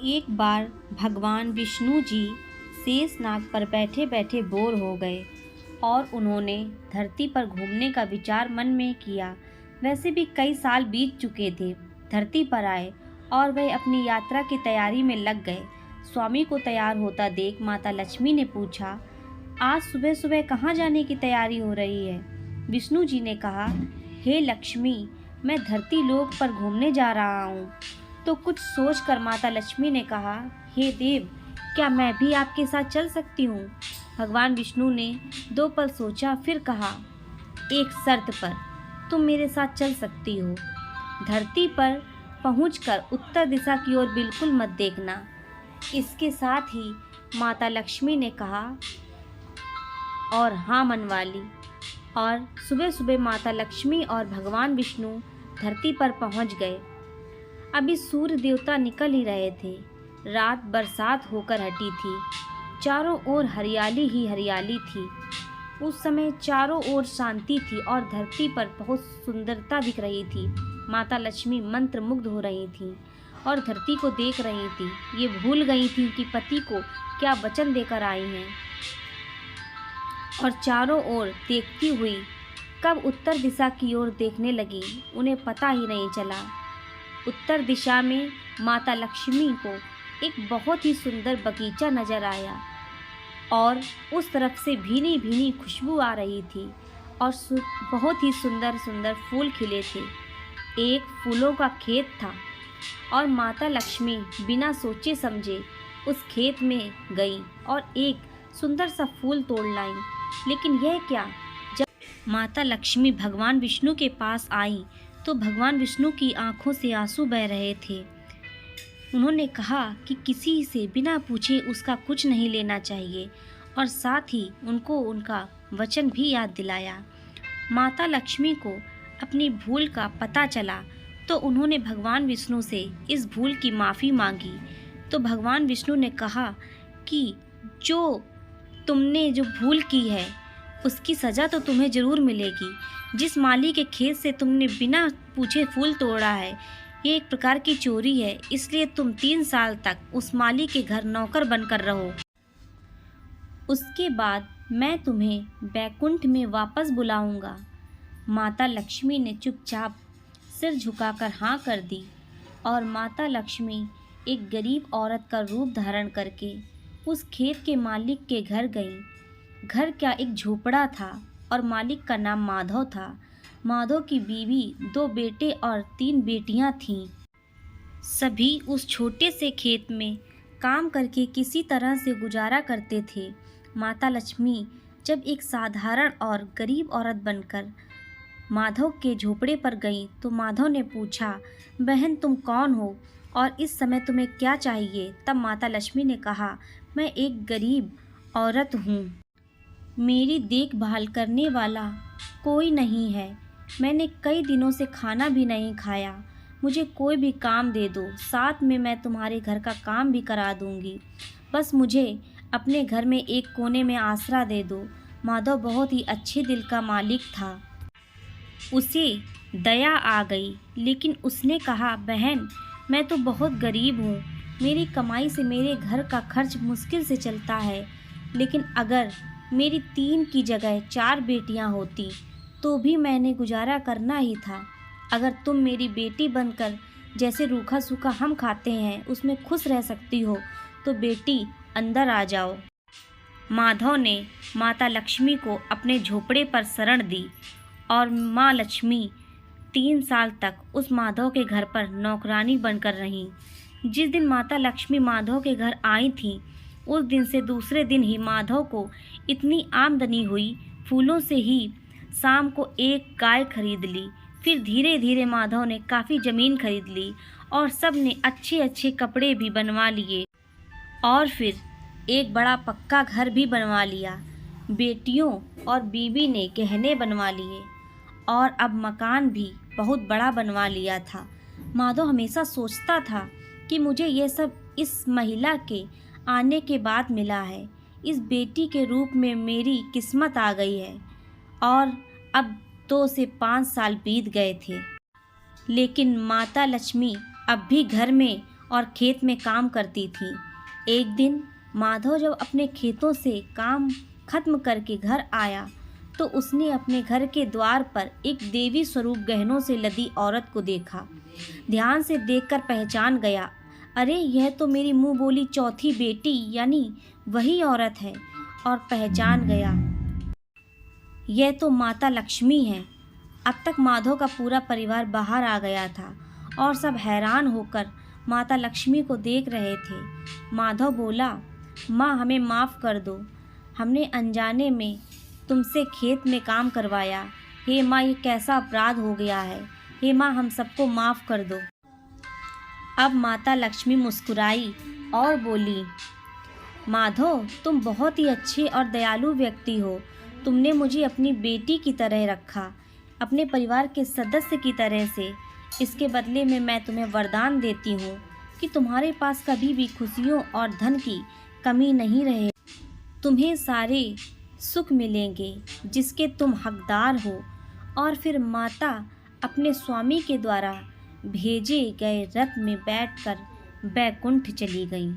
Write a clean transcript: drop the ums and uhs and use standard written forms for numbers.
एक बार भगवान विष्णु जी शेषनाग पर बैठे बैठे बोर हो गए और उन्होंने धरती पर घूमने का विचार मन में किया। वैसे भी कई साल बीत चुके थे। धरती पर आए और वे अपनी यात्रा की तैयारी में लग गए। स्वामी को तैयार होता देख माता लक्ष्मी ने पूछा, आज सुबह सुबह कहाँ जाने की तैयारी हो रही है? विष्णु जी ने कहा, हे लक्ष्मी, मैं धरती लोक पर घूमने जा रहा हूँ। तो कुछ सोचकर माता लक्ष्मी ने कहा, हे देव, क्या मैं भी आपके साथ चल सकती हूँ? भगवान विष्णु ने 2 पल सोचा, फिर कहा, एक शर्त पर तुम मेरे साथ चल सकती हो। धरती पर पहुंचकर उत्तर दिशा की ओर बिल्कुल मत देखना। इसके साथ ही माता लक्ष्मी ने कहा, और हाँ मनवाली। और सुबह सुबह माता लक्ष्मी और भगवान विष्णु धरती पर पहुंच गए। अभी सूर्य देवता निकल ही रहे थे। रात बरसात होकर हटी थी। चारों ओर हरियाली ही हरियाली थी। उस समय चारों ओर शांति थी और धरती पर बहुत सुंदरता दिख रही थी। माता लक्ष्मी मंत्र मुग्ध हो रही थी और धरती को देख रही थी। ये भूल गई थी कि पति को क्या वचन देकर आई हैं और चारों ओर देखती हुई कब उत्तर दिशा की ओर देखने लगी, उन्हें पता ही नहीं चला। उत्तर दिशा में माता लक्ष्मी को एक बहुत ही सुंदर बगीचा नजर आया और उस तरफ से भीनी भीनी खुशबू आ रही थी और बहुत ही सुंदर सुंदर फूल खिले थे। एक फूलों का खेत था और माता लक्ष्मी बिना सोचे समझे उस खेत में गई और एक सुंदर सा फूल तोड़ लाई। लेकिन यह क्या, जब माता लक्ष्मी भगवान विष्णु के पास आई तो भगवान विष्णु की आंखों से आंसू बह रहे थे। उन्होंने कहा कि किसी से बिना पूछे उसका कुछ नहीं लेना चाहिए और साथ ही उनको उनका वचन भी याद दिलाया। माता लक्ष्मी को अपनी भूल का पता चला तो उन्होंने भगवान विष्णु से इस भूल की माफ़ी मांगी। तो भगवान विष्णु ने कहा कि तुमने जो भूल की है उसकी सज़ा तो तुम्हें ज़रूर मिलेगी। जिस माली के खेत से तुमने बिना पूछे फूल तोड़ा है, ये एक प्रकार की चोरी है, इसलिए तुम 3 साल तक उस माली के घर नौकर बनकर रहो। उसके बाद मैं तुम्हें बैकुंठ में वापस बुलाऊंगा। माता लक्ष्मी ने चुपचाप सिर झुकाकर हाँ कर दी और माता लक्ष्मी एक गरीब औरत का रूप धारण करके उस खेत के मालिक के घर गई। घर क्या, एक झोपड़ा था और मालिक का नाम माधव था। माधव की बीवी, 2 बेटे और 3 बेटियां थीं। सभी उस छोटे से खेत में काम करके किसी तरह से गुजारा करते थे। माता लक्ष्मी जब एक साधारण और गरीब औरत बनकर माधव के झोपड़े पर गई तो माधव ने पूछा, बहन तुम कौन हो और इस समय तुम्हें क्या चाहिए? तब माता लक्ष्मी ने कहा, मैं एक गरीब औरत हूँ, मेरी देखभाल करने वाला कोई नहीं है। मैंने कई दिनों से खाना भी नहीं खाया। मुझे कोई भी काम दे दो, साथ में मैं तुम्हारे घर का काम भी करा दूंगी। बस मुझे अपने घर में एक कोने में आसरा दे दो। माधव बहुत ही अच्छे दिल का मालिक था। उसे दया आ गई, लेकिन उसने कहा, बहन मैं तो बहुत गरीब हूँ, मेरी कमाई से मेरे घर का खर्च मुश्किल से चलता है। लेकिन अगर मेरी 3 की जगह 4 बेटियाँ होती तो भी मैंने गुजारा करना ही था। अगर तुम मेरी बेटी बनकर जैसे रूखा सूखा हम खाते हैं उसमें खुश रह सकती हो तो बेटी अंदर आ जाओ। माधव ने माता लक्ष्मी को अपने झोपड़े पर शरण दी और माँ लक्ष्मी 3 साल तक उस माधव के घर पर नौकरानी बनकर रहीं। जिस दिन माता लक्ष्मी माधव के घर आई थी उस दिन से दूसरे दिन ही माधव को इतनी आमदनी हुई, फूलों से ही शाम को एक गाय खरीद ली। फिर धीरे धीरे माधव ने काफ़ी ज़मीन खरीद ली और सब ने अच्छे अच्छे कपड़े भी बनवा लिए और फिर एक बड़ा पक्का घर भी बनवा लिया। बेटियों और बीवी ने गहने बनवा लिए और अब मकान भी बहुत बड़ा बनवा लिया था। माधव हमेशा सोचता था कि मुझे ये सब इस महिला के आने के बाद मिला है। इस बेटी के रूप में मेरी किस्मत आ गई है। और अब 2 से 5 साल बीत गए थे, लेकिन माता लक्ष्मी अब भी घर में और खेत में काम करती थी। एक दिन माधव जब अपने खेतों से काम खत्म करके घर आया तो उसने अपने घर के द्वार पर एक देवी स्वरूप गहनों से लदी औरत को देखा। ध्यान से देखकर पहचान गया, अरे यह तो मेरी मुंह बोली चौथी बेटी यानी वही औरत है। और पहचान गया, यह तो माता लक्ष्मी है। अब तक माधव का पूरा परिवार बाहर आ गया था और सब हैरान होकर माता लक्ष्मी को देख रहे थे। माधव बोला, माँ हमें माफ़ कर दो, हमने अनजाने में तुमसे खेत में काम करवाया। हे माँ, ये कैसा अपराध हो गया है। हे माँ, हम सबको माफ़ कर दो। अब माता लक्ष्मी मुस्कुराई और बोली, माधव तुम बहुत ही अच्छे और दयालु व्यक्ति हो। तुमने मुझे अपनी बेटी की तरह रखा, अपने परिवार के सदस्य की तरह से। इसके बदले में मैं तुम्हें वरदान देती हूँ कि तुम्हारे पास कभी भी खुशियों और धन की कमी नहीं रहे। तुम्हें सारे सुख मिलेंगे जिसके तुम हकदार हो। और फिर माता अपने स्वामी के द्वारा भेजे गए रथ में बैठकर बैकुंठ चली गईं।